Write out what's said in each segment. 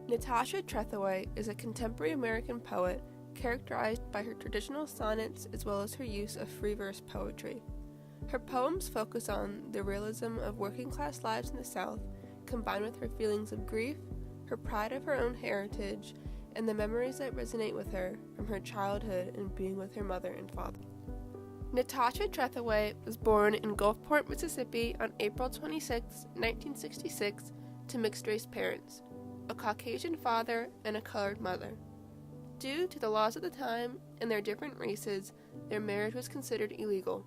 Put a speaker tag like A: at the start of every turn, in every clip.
A: Natasha Trethewey is a contemporary American poet characterized by her traditional sonnets as well as her use of free verse poetry. Her poems focus on the realism of working-class lives in the South, combined with her feelings of grief, her pride of her own heritage, and the memories that resonate with her from her childhood and being with her mother and father. Natasha Trethewey was born in Gulfport, Mississippi on April 26, 1966, to mixed-race parents, a Caucasian father and a colored mother. Due to the laws of the time and their different races, their marriage was considered illegal.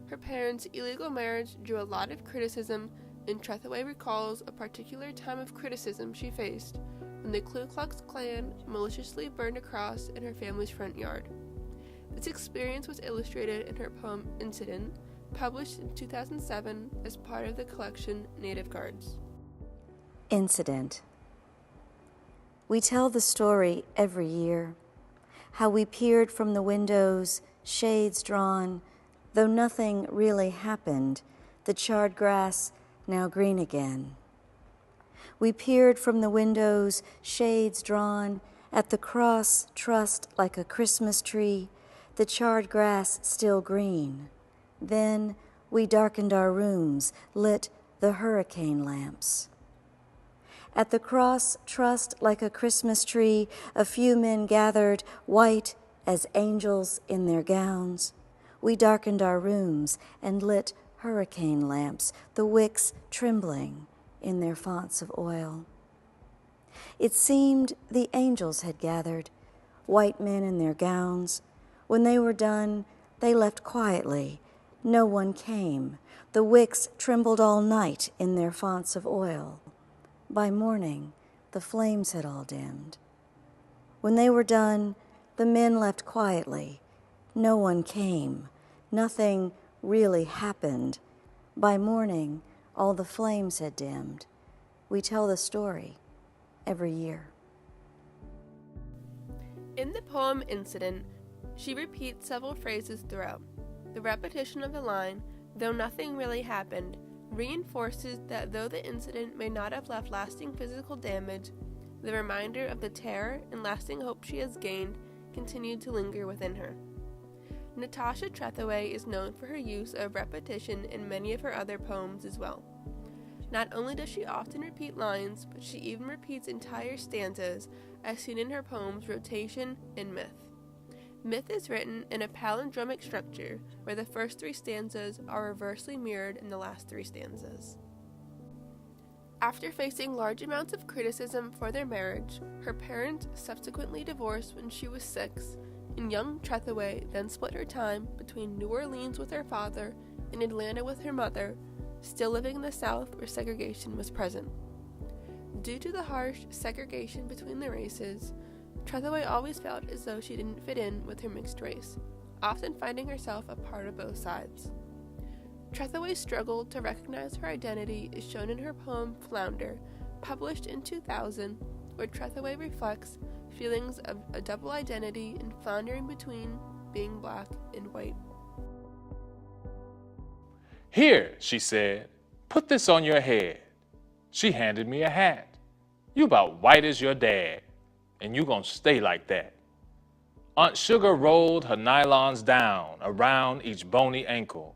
A: Her parents' illegal marriage drew a lot of criticism, and Trethewey recalls a particular time of criticism she faced when the Ku Klux Klan maliciously burned a cross in her family's front yard. This experience was illustrated in her poem Incident, published in 2007 as part of the collection Native Guards.
B: Incident. We tell the story every year, how we peered from the windows, shades drawn, though nothing really happened, the charred grass now green again. We peered from the windows, shades drawn, at the cross trussed like a Christmas tree, the charred grass still green. Then we darkened our rooms, lit the hurricane lamps. At the cross trussed like a Christmas tree, a few men gathered, white as angels in their gowns. We darkened our rooms and lit hurricane lamps, the wicks trembling in their fonts of oil. It seemed the angels had gathered, white men in their gowns. When they were done, they left quietly. No one came. The wicks trembled all night in their fonts of oil. By morning, the flames had all dimmed. When they were done, the men left quietly. No one came. Nothing really happened. By morning, all the flames had dimmed. We tell the story every year.
A: In the poem Incident, she repeats several phrases throughout. The repetition of the line, "though nothing really happened," reinforces that though the incident may not have left lasting physical damage, the reminder of the terror and lasting hope she has gained continued to linger within her. Natasha Trethewey is known for her use of repetition in many of her other poems as well. Not only does she often repeat lines, but she even repeats entire stanzas, as seen in her poems Rotation and Myth. Myth is written in a palindromic structure, where the first three stanzas are reversely mirrored in the last three stanzas. After facing large amounts of criticism for their marriage, her parents subsequently divorced when she was 6, and young Trethewey then split her time between New Orleans with her father and Atlanta with her mother, still living in the South where segregation was present. Due to the harsh segregation between the races, Trethewey always felt as though she didn't fit in with her mixed race, often finding herself a part of both sides. Trethewey's struggle to recognize her identity is shown in her poem Flounder, published in 2000, where Trethewey reflects feelings of a double identity and floundering between being black and white.
C: "Here," she said, "put this on your head." She handed me a hat. "You about white as your dad, and you gonna stay like that." Aunt Sugar rolled her nylons down around each bony ankle,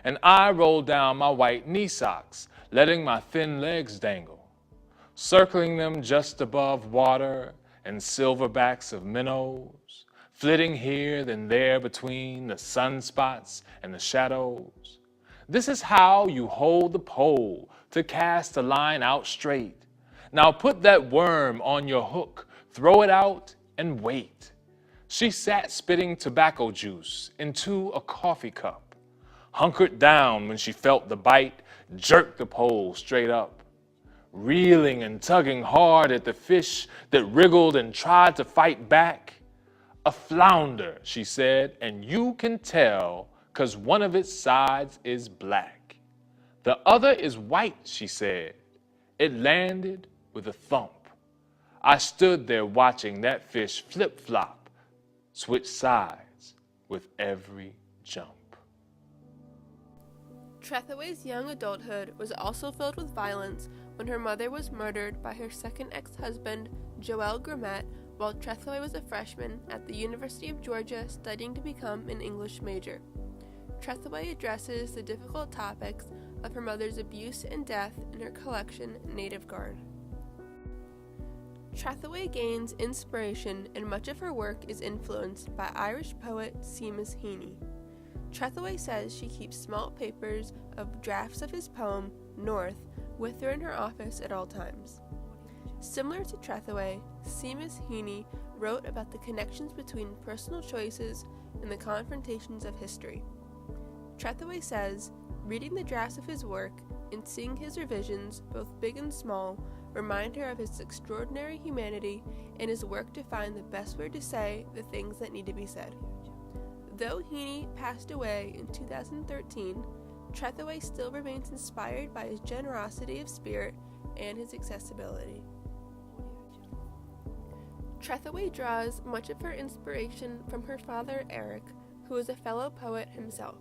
C: and I rolled down my white knee socks, letting my thin legs dangle, circling them just above water and silverbacks of minnows, flitting here then there between the sunspots and the shadows. This is how you hold the pole to cast a line out straight. Now put that worm on your hook, throw it out, and wait. She sat spitting tobacco juice into a coffee cup, hunkered down when she felt the bite, jerked the pole straight up, reeling and tugging hard at the fish that wriggled and tried to fight back. "A flounder," she said, "and you can tell 'cause one of its sides is black. The other is white," she said. It landed with a thump. I stood there watching that fish flip-flop, switch sides with every jump.
A: Trethewey's young adulthood was also filled with violence, when her mother was murdered by her second ex-husband, Joel Grummet, while Trethewey was a freshman at the University of Georgia studying to become an English major. Trethewey addresses the difficult topics of her mother's abuse and death in her collection, Native Guard. Trethewey gains inspiration, and much of her work is influenced by Irish poet Seamus Heaney. Trethewey says she keeps small papers of drafts of his poem, North, with her in her office at all times. Similar to Trethewey, Seamus Heaney wrote about the connections between personal choices and the confrontations of history. Trethewey says, reading the drafts of his work and seeing his revisions, both big and small, remind her of his extraordinary humanity and his work to find the best way to say the things that need to be said. Though Heaney passed away in 2013, Trethewey still remains inspired by his generosity of spirit and his accessibility. Trethewey draws much of her inspiration from her father Eric, who is a fellow poet himself.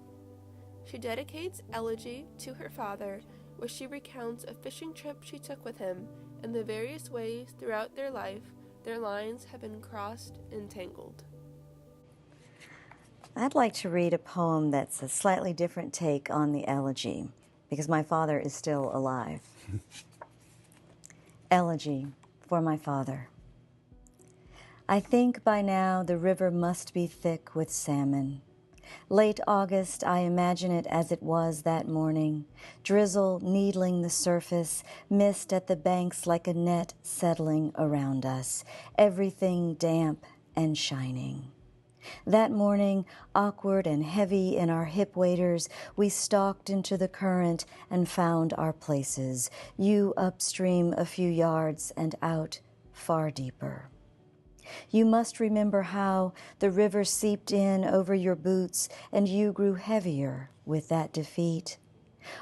A: She dedicates Elegy to her father, where she recounts a fishing trip she took with him and the various ways throughout their life their lines have been crossed and tangled.
B: I'd like to read a poem that's a slightly different take on the elegy, because my father is still alive. Elegy for my father. I think by now the river must be thick with salmon. Late August, I imagine it as it was that morning, drizzle needling the surface, mist at the banks like a net settling around us, everything damp and shining. That morning, awkward and heavy in our hip waders, we stalked into the current and found our places, you upstream a few yards and out far deeper. You must remember how the river seeped in over your boots and you grew heavier with that defeat.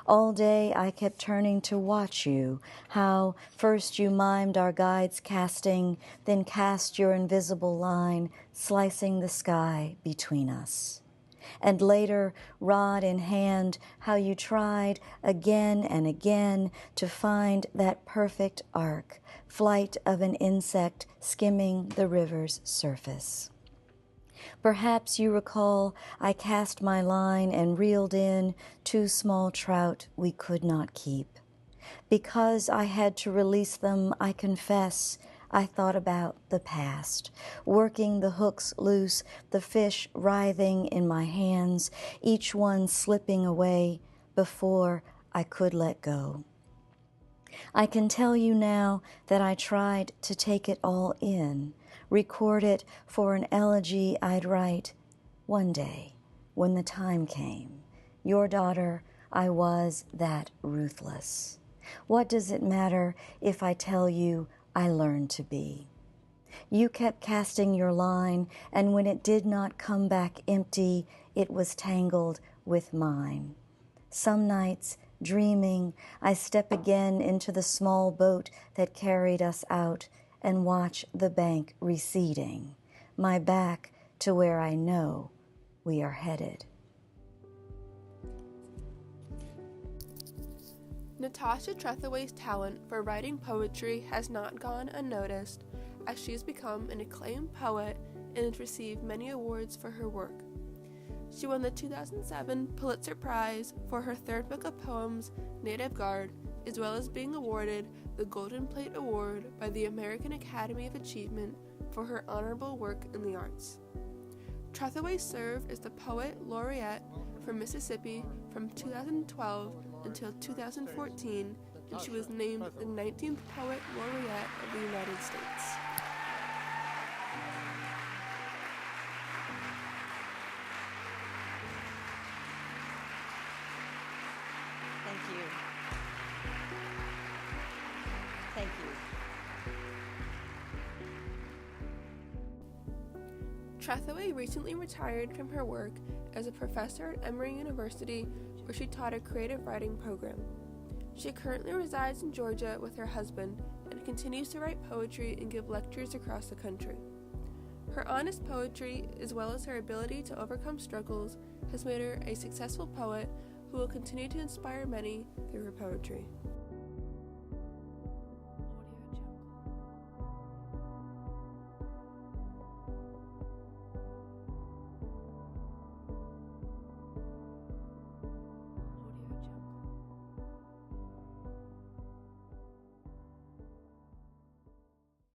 B: All day I kept turning to watch you, how first you mimed our guide's casting, then cast your invisible line, slicing the sky between us. And later, rod in hand, how you tried again and again to find that perfect arc, flight of an insect skimming the river's surface. Perhaps you recall I cast my line and reeled in 2 small trout we could not keep. Because I had to release them, I confess, I thought about the past, working the hooks loose, the fish writhing in my hands, each one slipping away before I could let go. I can tell you now that I tried to take it all in, record it for an elegy I'd write one day when the time came. Your daughter, I was that ruthless. What does it matter if I tell you I learned to be? You kept casting your line, and when it did not come back empty, it was tangled with mine. Some nights, dreaming, I step again into the small boat that carried us out and watch the bank receding, my back to where I know we are headed.
A: Natasha Trethewey's talent for writing poetry has not gone unnoticed, as she has become an acclaimed poet and has received many awards for her work. She won the 2007 Pulitzer Prize for her third book of poems, Native Guard, as well as being awarded the Golden Plate Award by the American Academy of Achievement for her honorable work in the arts. Trethewey served as the Poet Laureate for Mississippi from 2012 until 2014, and she was named the 19th Poet Laureate of the United States.
B: Thank you. Thank you.
A: Trethewey recently retired from her work as a professor at Emory University, where she taught a creative writing program. She currently resides in Georgia with her husband and continues to write poetry and give lectures across the country. Her honest poetry, as well as her ability to overcome struggles, has made her a successful poet who will continue to inspire many through her poetry.